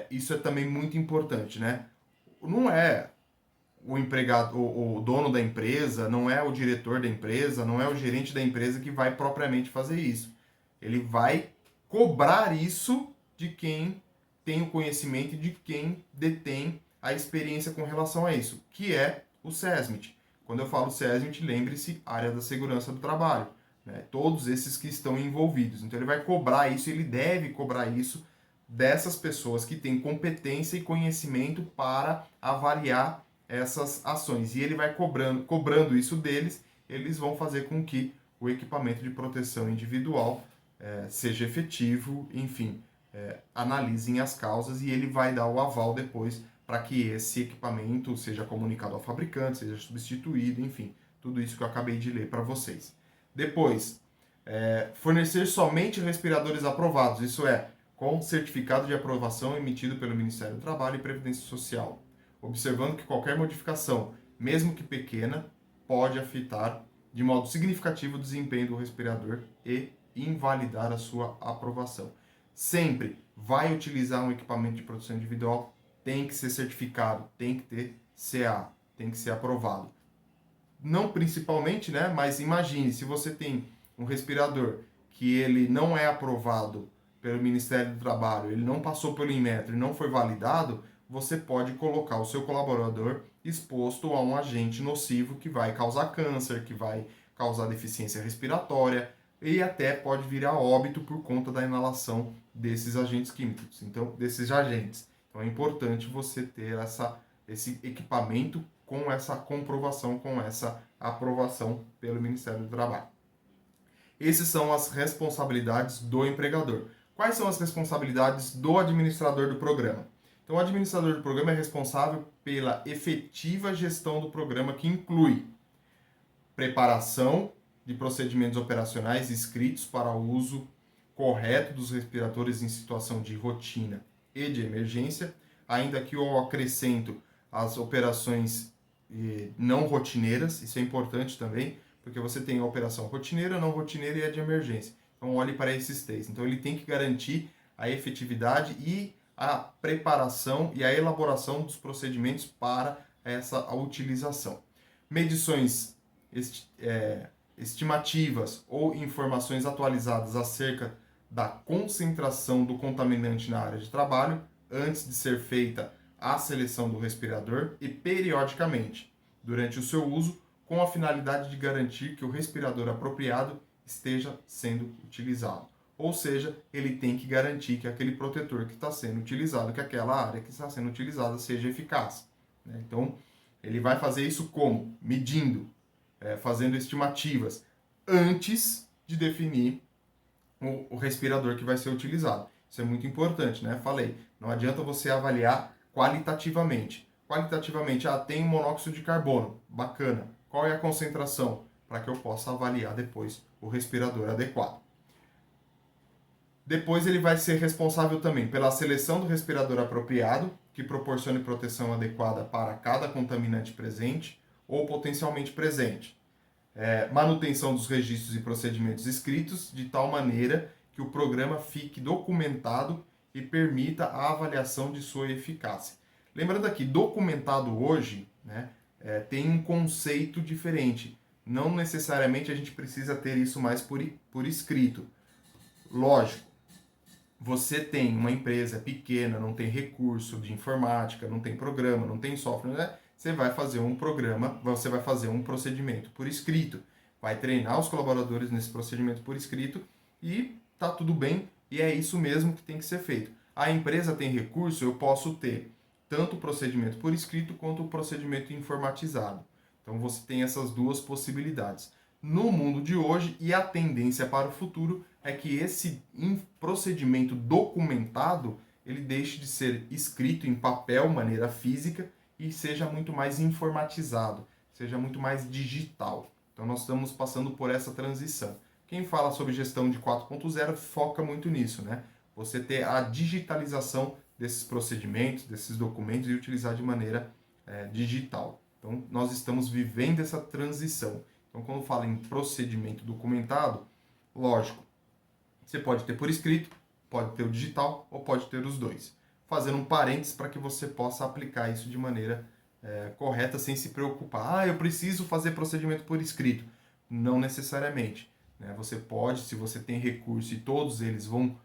Isso é também muito importante, né? Não é o empregado, o dono da empresa, não é o diretor da empresa, não é o gerente da empresa que vai propriamente fazer isso. Ele vai cobrar isso de quem tem o conhecimento e de quem detém a experiência com relação a isso, que é o SESMIT. Quando eu falo SESMIT, lembre-se, área da segurança do trabalho, né? Todos esses que estão envolvidos. Então ele vai cobrar isso, ele deve cobrar isso dessas pessoas que têm competência e conhecimento para avaliar essas ações. E ele vai cobrando isso deles, eles vão fazer com que o equipamento de proteção individual seja efetivo, enfim, analisem as causas e ele vai dar o aval depois para que esse equipamento seja comunicado ao fabricante, seja substituído, enfim, tudo isso que eu acabei de ler para vocês. Depois, fornecer somente respiradores aprovados, isso é, com certificado de aprovação emitido pelo Ministério do Trabalho e Previdência Social, observando que qualquer modificação, mesmo que pequena, pode afetar de modo significativo o desempenho do respirador e invalidar a sua aprovação. Sempre vai utilizar um equipamento de proteção individual, tem que ser certificado, tem que ter CA, tem que ser aprovado. Não principalmente, né, mas imagine, se você tem um respirador que ele não é aprovado pelo Ministério do Trabalho, ele não passou pelo Inmetro e não foi validado, você pode colocar o seu colaborador exposto a um agente nocivo que vai causar câncer, que vai causar deficiência respiratória e até pode vir a óbito por conta da inalação desses agentes químicos, então desses agentes. Então é importante você ter esse equipamento com essa comprovação, com essa aprovação pelo Ministério do Trabalho. Essas são as responsabilidades do empregador. Quais são as responsabilidades do administrador do programa? Então, o administrador do programa é responsável pela efetiva gestão do programa, que inclui preparação de procedimentos operacionais escritos para o uso correto dos respiradores em situação de rotina e de emergência, ainda que eu acrescento as operações não rotineiras, isso é importante também, porque você tem a operação rotineira, não rotineira e a de emergência. Então, olhe para esses três. Então, ele tem que garantir a efetividade e a preparação e a elaboração dos procedimentos para essa utilização. Medições estimativas ou informações atualizadas acerca da concentração do contaminante na área de trabalho antes de ser feita a seleção do respirador e periodicamente durante o seu uso, com a finalidade de garantir que o respirador apropriado esteja sendo utilizado. Ou seja, ele tem que garantir que aquele protetor que está sendo utilizado, que aquela área que está sendo utilizada seja eficaz. Então, ele vai fazer isso como? Medindo, fazendo estimativas, antes de definir o respirador que vai ser utilizado. Isso é muito importante, né? Falei, não adianta você avaliar qualitativamente. Qualitativamente, tem monóxido de carbono, bacana. Qual é a concentração? Para que eu possa avaliar depois o respirador adequado. Depois ele vai ser responsável também pela seleção do respirador apropriado que proporcione proteção adequada para cada contaminante presente ou potencialmente presente. Manutenção dos registros e procedimentos escritos de tal maneira que o programa fique documentado e permita a avaliação de sua eficácia. Lembrando aqui, documentado hoje, né, tem um conceito diferente. Não necessariamente a gente precisa ter isso mais por escrito. Lógico, você tem uma empresa pequena, não tem recurso de informática, não tem programa, não tem software, né? Você vai fazer um programa, você vai fazer um procedimento por escrito, vai treinar os colaboradores nesse procedimento por escrito e tá tudo bem, e é isso mesmo que tem que ser feito. A empresa tem recurso, eu posso ter tanto o procedimento por escrito quanto o procedimento informatizado. Então você tem essas duas possibilidades. No mundo de hoje, e a tendência para o futuro, é que esse procedimento documentado ele deixe de ser escrito em papel, maneira física, e seja muito mais informatizado, seja muito mais digital. Então nós estamos passando por essa transição. Quem fala sobre gestão de 4.0 foca muito nisso, né? Você ter a digitalização desses procedimentos, desses documentos e utilizar de maneira digital. Então nós estamos vivendo essa transição. Então quando fala em procedimento documentado, lógico, você pode ter por escrito, pode ter o digital ou pode ter os dois. Fazendo um parênteses para que você possa aplicar isso de maneira correta sem se preocupar. Eu preciso fazer procedimento por escrito. Não necessariamente. Né? Você pode, se você tem recurso e todos eles vão,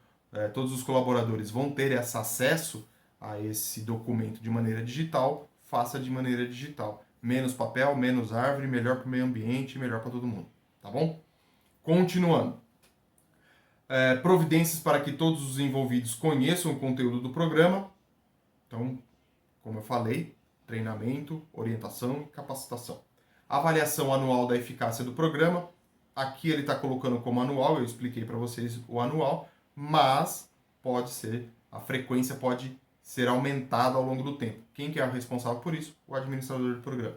todos os colaboradores vão ter esse acesso a esse documento de maneira digital, faça de maneira digital. Menos papel, menos árvore, melhor para o meio ambiente, melhor para todo mundo. Tá bom? Continuando. Providências para que todos os envolvidos conheçam o conteúdo do programa. Então, como eu falei, treinamento, orientação e capacitação. Avaliação anual da eficácia do programa. Aqui ele está colocando como anual, eu expliquei para vocês o anual, mas a frequência pode ser aumentada ao longo do tempo. Quem que é o responsável por isso? O administrador do programa.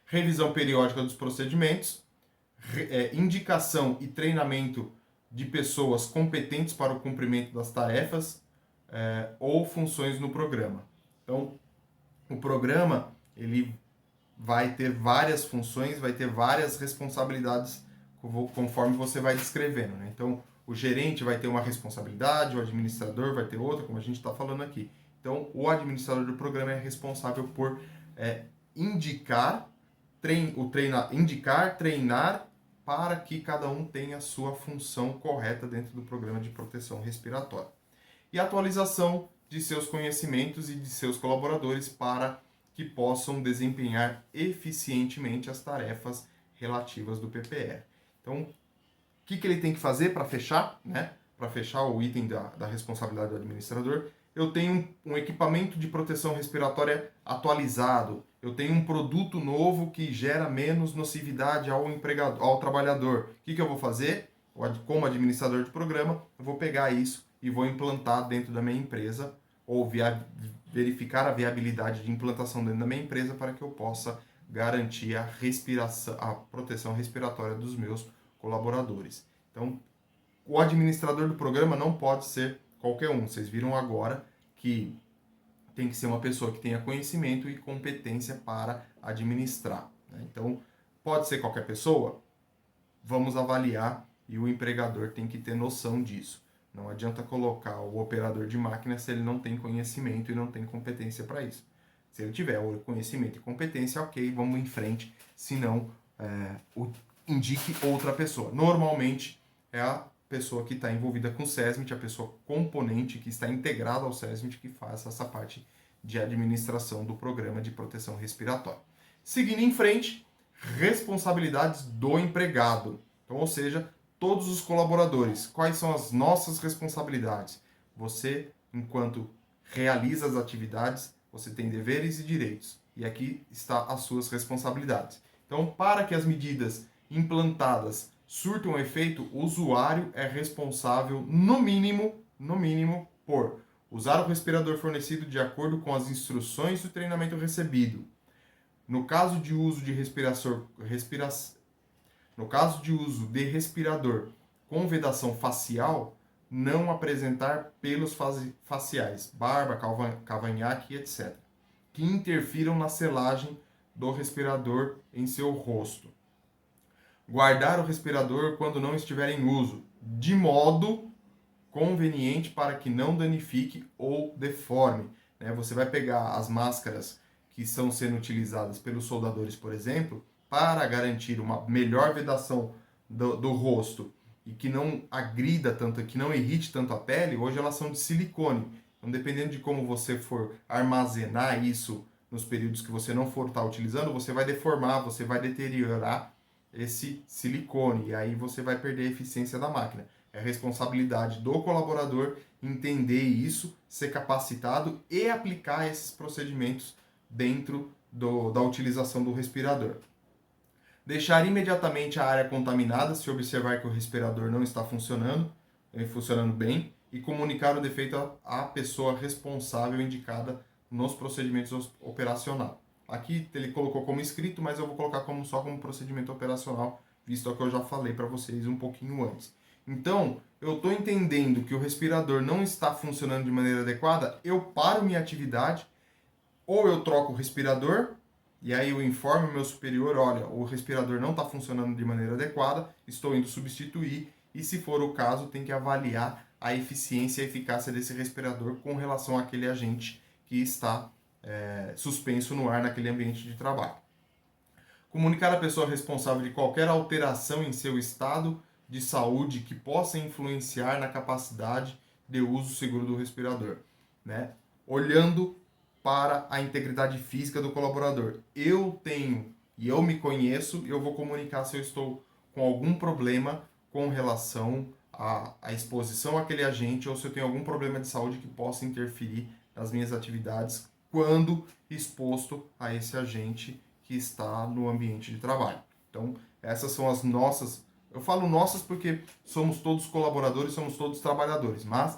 Revisão periódica dos procedimentos, indicação e treinamento de pessoas competentes para o cumprimento das tarefas ou funções no programa. Então, o programa ele vai ter várias funções, vai ter várias responsabilidades conforme você vai descrevendo. Né? Então, o gerente vai ter uma responsabilidade, o administrador vai ter outra, como a gente está falando aqui. Então, o administrador do programa é responsável por indicar, treinar para que cada um tenha a sua função correta dentro do programa de proteção respiratória. E atualização de seus conhecimentos e de seus colaboradores para que possam desempenhar eficientemente as tarefas relativas do PPR. Então, o que ele tem que fazer para fechar, né? Para fechar o item da responsabilidade do administrador? Eu tenho um equipamento de proteção respiratória atualizado, eu tenho um produto novo que gera menos nocividade ao trabalhador. O que eu vou fazer? Como administrador de programa, eu vou pegar isso e vou implantar dentro da minha empresa ou verificar a viabilidade de implantação dentro da minha empresa para que eu possa garantir a proteção respiratória dos meus colaboradores. Então, o administrador do programa não pode ser qualquer um. Vocês viram agora que tem que ser uma pessoa que tenha conhecimento e competência para administrar. Né? Então, pode ser qualquer pessoa? Vamos avaliar e o empregador tem que ter noção disso. Não adianta colocar o operador de máquina se ele não tem conhecimento e não tem competência para isso. Se ele tiver o conhecimento e competência, ok, vamos em frente. Se não, indique outra pessoa. Normalmente é a pessoa que está envolvida com o SESMIT, a pessoa componente que está integrada ao SESMIT que faz essa parte de administração do programa de proteção respiratória. Seguindo em frente, responsabilidades do empregado. Então, ou seja, todos os colaboradores. Quais são as nossas responsabilidades? Você, enquanto realiza as atividades, você tem deveres e direitos. E aqui está as suas responsabilidades. Então, para que as medidas implantadas surtam efeito, o usuário é responsável, no mínimo, por usar o respirador fornecido de acordo com as instruções do treinamento recebido. No caso de uso de respirador com vedação facial, não apresentar pelos faciais, barba, cavanhaque, etc., que interfiram na selagem do respirador em seu rosto. Guardar o respirador quando não estiver em uso, de modo conveniente para que não danifique ou deforme. Você vai pegar as máscaras que estão sendo utilizadas pelos soldadores, por exemplo, para garantir uma melhor vedação do rosto e que não agrida tanto, que não irrite tanto a pele. Hoje elas são de silicone. Então, dependendo de como você for armazenar isso nos períodos que você não for estar utilizando, você vai deformar, você vai deteriorar esse silicone e aí você vai perder a eficiência da máquina. É responsabilidade do colaborador entender isso, ser capacitado e aplicar esses procedimentos dentro da utilização do respirador. Deixar imediatamente a área contaminada se observar que o respirador não está funcionando bem e comunicar o defeito à pessoa responsável indicada nos procedimentos operacionais. Aqui ele colocou como escrito, mas eu vou colocar só como procedimento operacional, visto que eu já falei para vocês um pouquinho antes. Então, eu estou entendendo que o respirador não está funcionando de maneira adequada, eu paro minha atividade, ou eu troco o respirador, e aí eu informo o meu superior, olha, o respirador não está funcionando de maneira adequada, estou indo substituir, e se for o caso, tem que avaliar a eficiência e a eficácia desse respirador com relação àquele agente que está suspenso no ar naquele ambiente de trabalho. Comunicar à pessoa responsável de qualquer alteração em seu estado de saúde que possa influenciar na capacidade de uso seguro do respirador, olhando para a integridade física do colaborador. Eu tenho e eu me conheço, eu vou comunicar se eu estou com algum problema com relação à exposição àquele agente ou se eu tenho algum problema de saúde que possa interferir nas minhas atividades quando exposto a esse agente que está no ambiente de trabalho. Então, essas são as nossas... Eu falo nossas porque somos todos colaboradores, somos todos trabalhadores, mas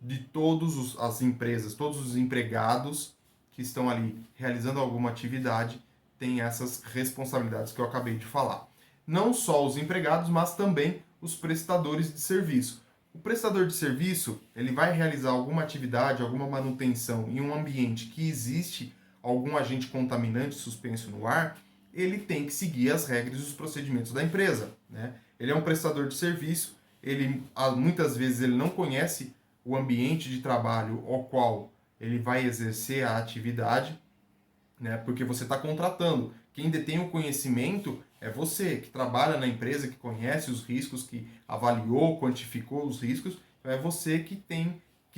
de todas as empresas, todos os empregados que estão ali realizando alguma atividade, têm essas responsabilidades que eu acabei de falar. Não só os empregados, mas também os prestadores de serviço. O prestador de serviço, ele vai realizar alguma atividade, alguma manutenção em um ambiente que existe algum agente contaminante suspenso no ar, ele tem que seguir as regras e os procedimentos da empresa, Ele é um prestador de serviço, muitas vezes ele não conhece o ambiente de trabalho ao qual ele vai exercer a atividade, porque você está contratando. Quem detém o conhecimento é você, que trabalha na empresa, que conhece os riscos, que avaliou, quantificou os riscos, então é você que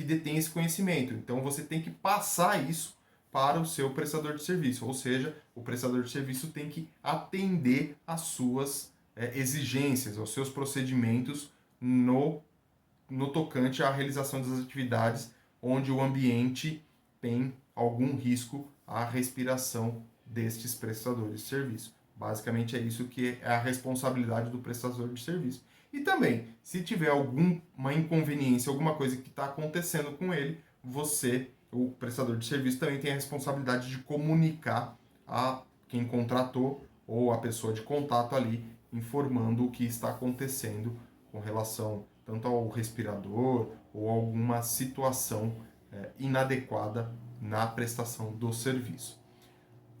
detém esse conhecimento. Então você tem que passar isso para o seu prestador de serviço, ou seja, o prestador de serviço tem que atender às suas exigências, aos seus procedimentos no tocante à realização das atividades onde o ambiente tem algum risco à respiração destes prestadores de serviço. Basicamente é isso que é a responsabilidade do prestador de serviço. E também, se tiver alguma inconveniência, alguma coisa que está acontecendo com ele, você, o prestador de serviço, também tem a responsabilidade de comunicar a quem contratou ou a pessoa de contato ali, informando o que está acontecendo com relação tanto ao respirador ou alguma situação inadequada na prestação do serviço.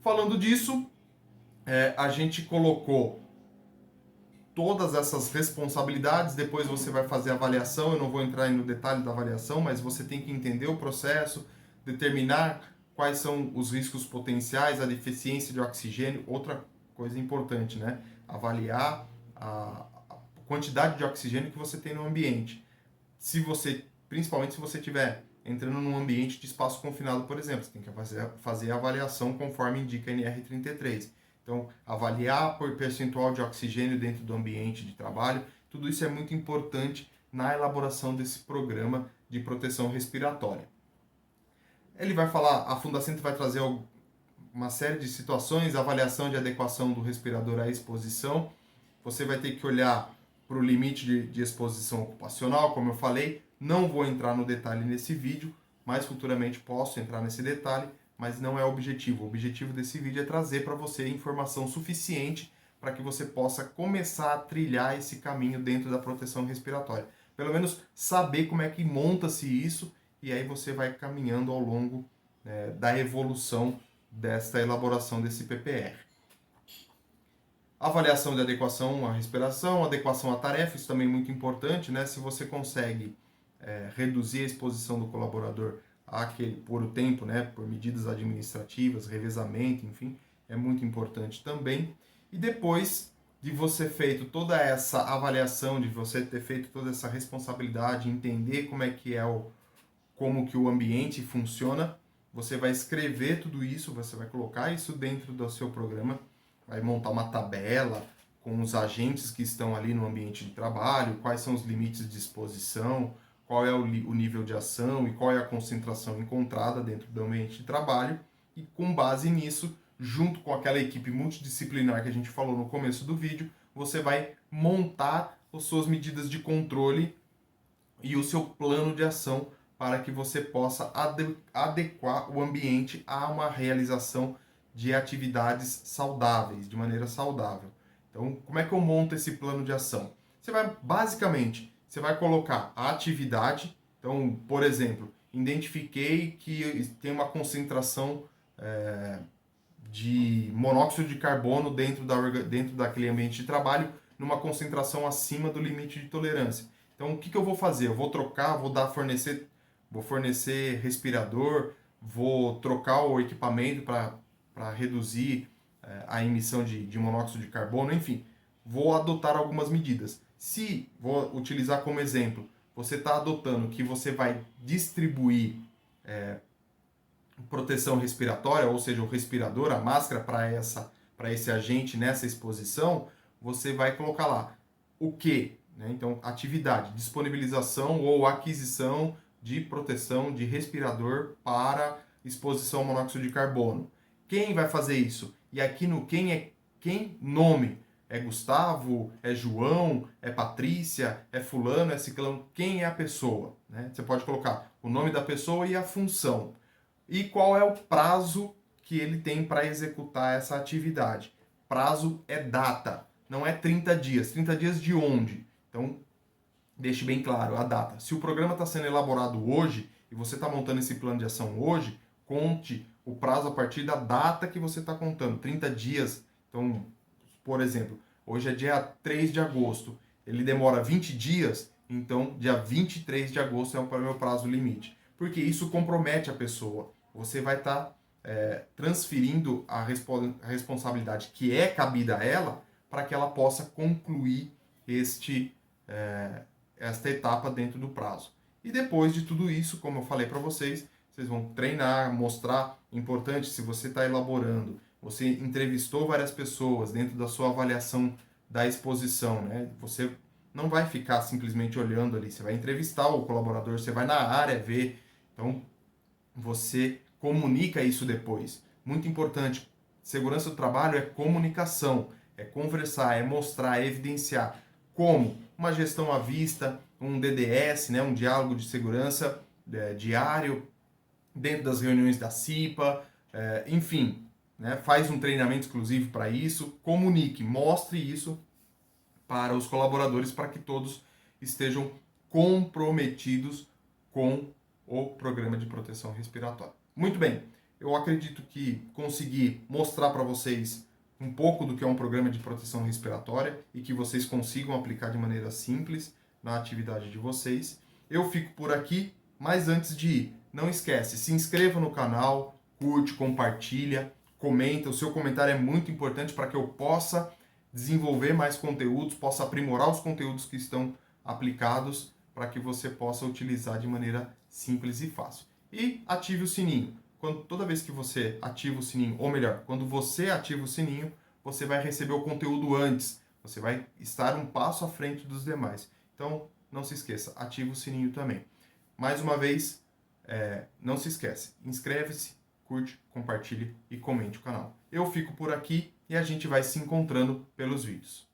Falando disso, a gente colocou todas essas responsabilidades, depois você vai fazer a avaliação, eu não vou entrar no detalhe da avaliação, mas você tem que entender o processo, determinar quais são os riscos potenciais, a deficiência de oxigênio, outra coisa importante, avaliar a quantidade de oxigênio que você tem no ambiente. Principalmente se você estiver entrando num ambiente de espaço confinado, por exemplo, você tem que fazer a avaliação conforme indica a NR33. Então, avaliar por percentual de oxigênio dentro do ambiente de trabalho, tudo isso é muito importante na elaboração desse programa de proteção respiratória. Ele vai falar, a Fundacentro vai trazer uma série de situações, avaliação de adequação do respirador à exposição. Você vai ter que olhar para o limite de exposição ocupacional, como eu falei. Não vou entrar no detalhe nesse vídeo, mas futuramente posso entrar nesse detalhe, mas não é o objetivo. O objetivo desse vídeo é trazer para você informação suficiente para que você possa começar a trilhar esse caminho dentro da proteção respiratória. pelo menos saber como é que monta-se isso, e aí você vai caminhando ao longo da evolução desta elaboração desse PPR. Avaliação de adequação à respiração, adequação à tarefa, isso também é muito importante, né? Se você consegue reduzir a exposição do colaborador por o tempo, né? Por medidas administrativas, revezamento, enfim, é muito importante também. E depois de você feito toda essa avaliação, de você ter feito toda essa responsabilidade, entender como é que como que o ambiente funciona, você vai escrever tudo isso, você vai colocar isso dentro do seu programa, vai montar uma tabela com os agentes que estão ali no ambiente de trabalho, quais são os limites de exposição, qual é o nível de ação e qual é a concentração encontrada dentro do ambiente de trabalho, e com base nisso, junto com aquela equipe multidisciplinar que a gente falou no começo do vídeo, você vai montar as suas medidas de controle e o seu plano de ação para que você possa adequar o ambiente a uma realização de atividades saudáveis, de maneira saudável. Então, como é que eu monto esse plano de ação? Você vai colocar a atividade. Então, por exemplo, identifiquei que tem uma concentração de monóxido de carbono dentro daquele ambiente de trabalho, numa concentração acima do limite de tolerância. Então, o que eu vou fazer? Eu vou trocar, vou fornecer respirador, vou trocar o equipamento para reduzir a emissão de monóxido de carbono, enfim, vou adotar algumas medidas. Se, vou utilizar como exemplo, você está adotando que você vai distribuir proteção respiratória, ou seja, o respirador, a máscara para esse agente nessa exposição, você vai colocar lá o que? Né? Então, atividade, disponibilização ou aquisição de proteção de respirador para exposição ao monóxido de carbono. Quem vai fazer isso? E aqui no quem? Nome. É Gustavo? É João? É Patrícia? É fulano? É ciclano? Quem é a pessoa? Né? Você pode colocar o nome da pessoa e a função. E qual é o prazo que ele tem para executar essa atividade? Prazo é data, não é 30 dias. 30 dias de onde? Então, deixe bem claro a data. Se o programa está sendo elaborado hoje e você está montando esse plano de ação hoje, conte o prazo a partir da data que você está contando. 30 dias. Então, por exemplo, hoje é dia 3 de agosto. Ele demora 20 dias, então dia 23 de agosto é o meu prazo limite. Porque isso compromete a pessoa. Você vai estar transferindo a responsabilidade que é cabida a ela para que ela possa concluir esta etapa dentro do prazo. E depois de tudo isso, como eu falei para vocês, vocês vão treinar, mostrar. Importante, se você está elaborando, você entrevistou várias pessoas dentro da sua avaliação da exposição, né? Você não vai ficar simplesmente olhando ali, você vai entrevistar o colaborador, você vai na área ver. Então, você comunica isso depois. Muito importante, segurança do trabalho é comunicação, é conversar, é mostrar, é evidenciar. Como? Uma gestão à vista, um DDS, né, um diálogo de segurança diário, dentro das reuniões da CIPA, enfim, né, faz um treinamento exclusivo para isso, comunique, mostre isso para os colaboradores para que todos estejam comprometidos com o programa de proteção respiratória. Muito bem, eu acredito que consegui mostrar para vocês um pouco do que é um programa de proteção respiratória e que vocês consigam aplicar de maneira simples na atividade de vocês. Eu fico por aqui, mas antes de ir, não esquece, se inscreva no canal, curte, compartilha, comenta. O seu comentário é muito importante para que eu possa desenvolver mais conteúdos, possa aprimorar os conteúdos que estão aplicados para que você possa utilizar de maneira simples e fácil. E ative o sininho. Toda vez que você ativa o sininho, ou melhor, quando você ativa o sininho, você vai receber o conteúdo antes. Você vai estar um passo à frente dos demais. Então, não se esqueça, ative o sininho também. Mais uma vez, não se esquece, inscreve-se, curte, compartilhe e comente o canal. Eu fico por aqui e a gente vai se encontrando pelos vídeos.